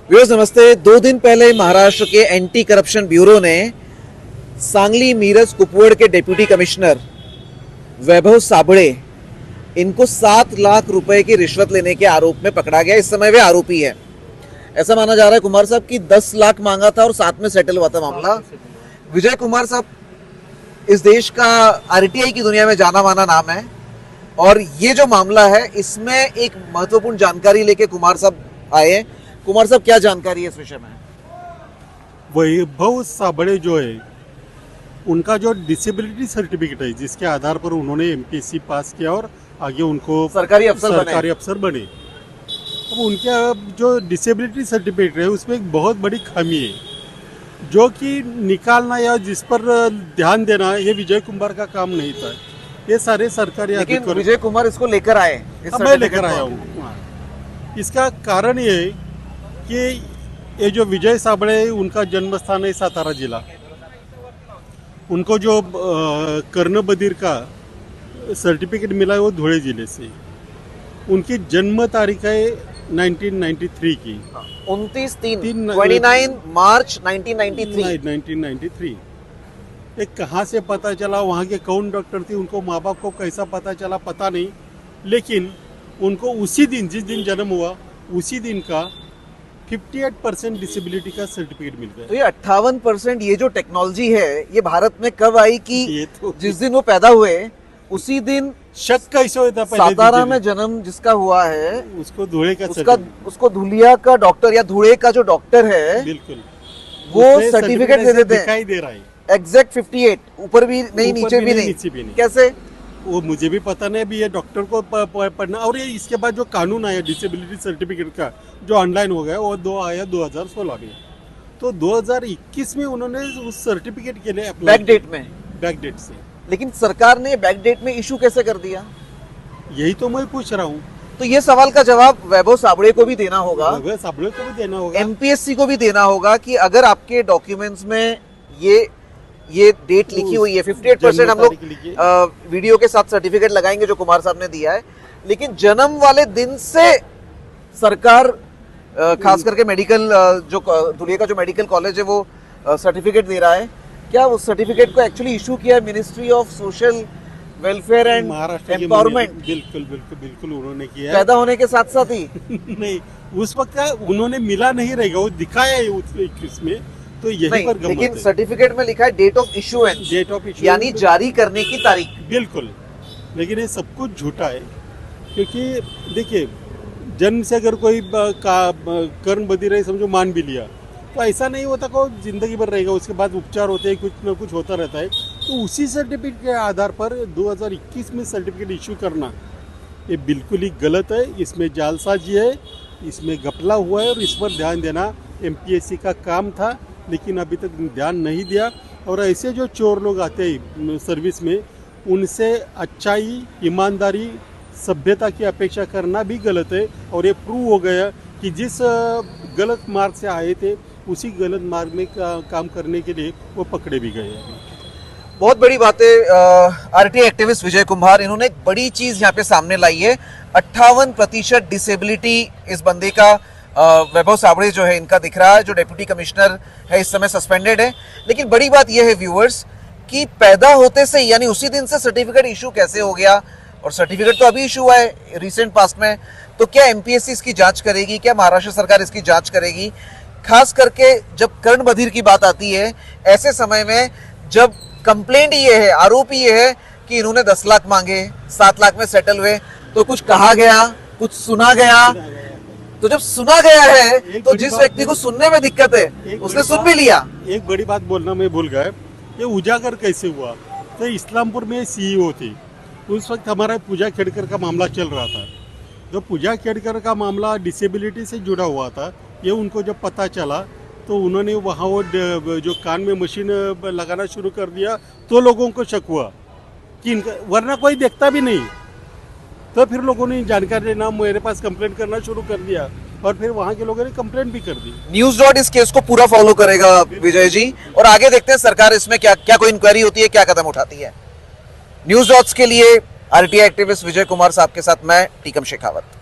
Viewers नमस्ते। 2 दिन पहले महाराष्ट्र के एंटी करप्शन ब्यूरो ने सांगली, मीरज, कुपवाड़ के डिप्टी कमिश्नर वैभव साबळे इनको 7 लाख रुपए की रिश्वत लेने के आरोप में पकड़ा गया। इस समय वे आरोपी है। ऐसा माना जा रहा है कुमार साहब की 10 लाख मांगा था और 7 में सेटल हुआ था मामला। विजय कुमार साहब इस देश का आरटीआई की दुनिया में जाना माना नाम है और ये जो मामला है इसमें एक महत्वपूर्ण जानकारी लेके कुमार साहब आए हैं। कुमार साहब क्या जानकारी है इस विषय में? वैभव साबळे जो है उनका जो डिसेबिलिटी सर्टिफिकेट है जिसके आधार पर उन्होंने एमपीएससी पास किया और आगे उनको सरकारी अफसर बने। अब उनका जो डिसेबिलिटी सर्टिफिकेट है उसमें एक बहुत बड़ी खामी है जो कि निकालना या जिस पर ध्यान देना ये विजय कुमार का काम नहीं था। ये सारे सरकारी अधिकारी विजय कुमार इसको लेकर आए। मैं लेकर आया हूँ। इसका कारण ये है कि ये जो विजय साबळे उनका जन्म स्थान है सातारा जिला। उनको जो कर्ण बधिर का सर्टिफिकेट मिला है वो धुले जिले से। उनकी जन्म तारीख है 1993 की 29 मार्च 1993। ये कहाँ से पता चला, वहाँ के कौन डॉक्टर थी, उनको माँ बाप को कैसा पता चला पता नहीं, लेकिन उनको उसी दिन जिस दिन जन्म हुआ उसी दिन का 58% डिसेबिलिटी का सर्टिफिकेट मिल गया। तो ये 58% ये जो टेक्नोलॉजी है ये भारत में कब आई कि तो जिस दिन वो पैदा हुए उसी दिन शक कैसे होता है? सातारा में जन्म जिसका हुआ है उसको धुले का उसको धुलिया का डॉक्टर या धुले का जो डॉक्टर है बिल्कुल वो सर्टिफिकेट दे देते हैं। दिखाई दे रहा है एग्जैक्ट 58, ऊपर भी नहीं नीचे भी नहीं। कैसे? वो मुझे भी पता नहीं। अभी ये डॉक्टर को पढ़ना। और ये इसके बाद जो कानून आया डिसेबिलिटी सर्टिफिकेट का जो ऑनलाइन हो गया वो 2016 में। तो 2021 में उन्होंने उस सर्टिफिकेट के लिए बैक डेट से। लेकिन सरकार ने बैक डेट में इशू कैसे कर दिया? यही तो मैं पूछ रहा हूँ। तो ये सवाल का जवाब वैभव साबळे को भी देना होगा, एमपीएससी को भी देना होगा कि अगर आपके डॉक्यूमेंट्स में ये डेट लिखी हुई है 58%, हम लोग वीडियो के साथ सर्टिफिकेट लगाएंगे जो कुमार साहब ने दिया है, लेकिन जन्म वाले दिन से सरकार खास करके मेडिकल जो धुलिया का जो मेडिकल कॉलेज है वो सर्टिफिकेट दे रहा है। क्या उस सर्टिफिकेट को एक्चुअली इशू किया है ministry of social welfare and empowerment? बिल्कुल उन्होंने किया। पैदा होने के साथ साथ ही नहीं, उस वक्त उन्होंने मिला नहीं रहेगा, वो दिखाया है उसमें। तो यही पर लेकिन सर्टिफिकेट में लिखा है डेट ऑफ इशूएंस, यानी जारी करने की तारीख। बिल्कुल, लेकिन ये सब कुछ झूठा है क्योंकि देखिए जन्म से अगर कोई कर्ण बधिर है समझो मान भी लिया तो ऐसा नहीं होता को जिंदगी भर रहेगा, उसके बाद उपचार होते हैं, कुछ ना कुछ होता रहता है। तो उसी सर्टिफिकेट के आधार पर 2021 में सर्टिफिकेट इशू करना ये बिल्कुल ही गलत है। इसमें जालसाजी है, इसमें घपला हुआ है और इस पर ध्यान देना एमपीएससी का काम था, लेकिन अभी तक ध्यान नहीं दिया। और ऐसे जो चोर लोग आते हैं सर्विस में उनसे अच्छाई, ईमानदारी, सभ्यता की अपेक्षा करना भी गलत है। और ये प्रूव हो गया कि जिस गलत मार्ग से आए थे उसी गलत मार्ग में काम करने के लिए वो पकड़े भी गए हैं। बहुत बड़ी बात है। आरटीआई एक्टिविस्ट विजय कुमार, इन्होंने एक बड़ी चीज यहाँ पे सामने लाई है। 58% डिसेबिलिटी इस बंदे का वैभव साबळे जो है इनका दिख रहा है, जो डिप्टी कमिश्नर है इस समय सस्पेंडेड है। लेकिन बड़ी बात यह है व्यूअर्स कि पैदा होते से यानी उसी दिन से सर्टिफिकेट इशू कैसे हो गया? और सर्टिफिकेट तो अभी इशू हुआ है रिसेंट पास्ट में। तो क्या एमपीएससी इसकी जांच करेगी? क्या महाराष्ट्र सरकार इसकी जांच करेगी? खास करके जब कर्ण बधिर की बात आती है ऐसे समय में, जब कंप्लेंट ये है, आरोप ये है कि इन्होंने 10 लाख मांगे, 7 लाख में सेटल हुए, तो कुछ कहा गया, कुछ सुना गया। तो जब सुना गया है तो जिस व्यक्ति को सुनने में दिक्कत है उसने सुन भी लिया। एक बड़ी बात बोलना मैं भूल गया, ये उजागर कैसे हुआ? तो इस्लामपुर में सीईओ थी उस वक्त, हमारा पूजा खेड़कर का मामला चल रहा था। जो पूजा खेड़कर का मामला डिसेबिलिटी से जुड़ा हुआ था, ये उनको जब पता चला तो उन्होंने वहाँ वो जो कान में मशीन लगाना शुरू कर दिया तो लोगों को शक हुआ कि वरना कोई देखता भी नहीं। तो फिर लोगों ने जानकारी लेना, मेरे पास कंप्लेंट करना शुरू कर दिया और फिर वहाँ के लोगों ने कंप्लेंट भी कर दी। न्यूज़ इस केस को पूरा फॉलो करेगा विजय जी, और आगे देखते हैं सरकार इसमें क्या कोई इंक्वायरी होती है, क्या कदम उठाती है। न्यूज़ के लिए आरटीआई एक्टिविस्ट विजय कुमार साहब के साथ मैं टीकम शेखावत।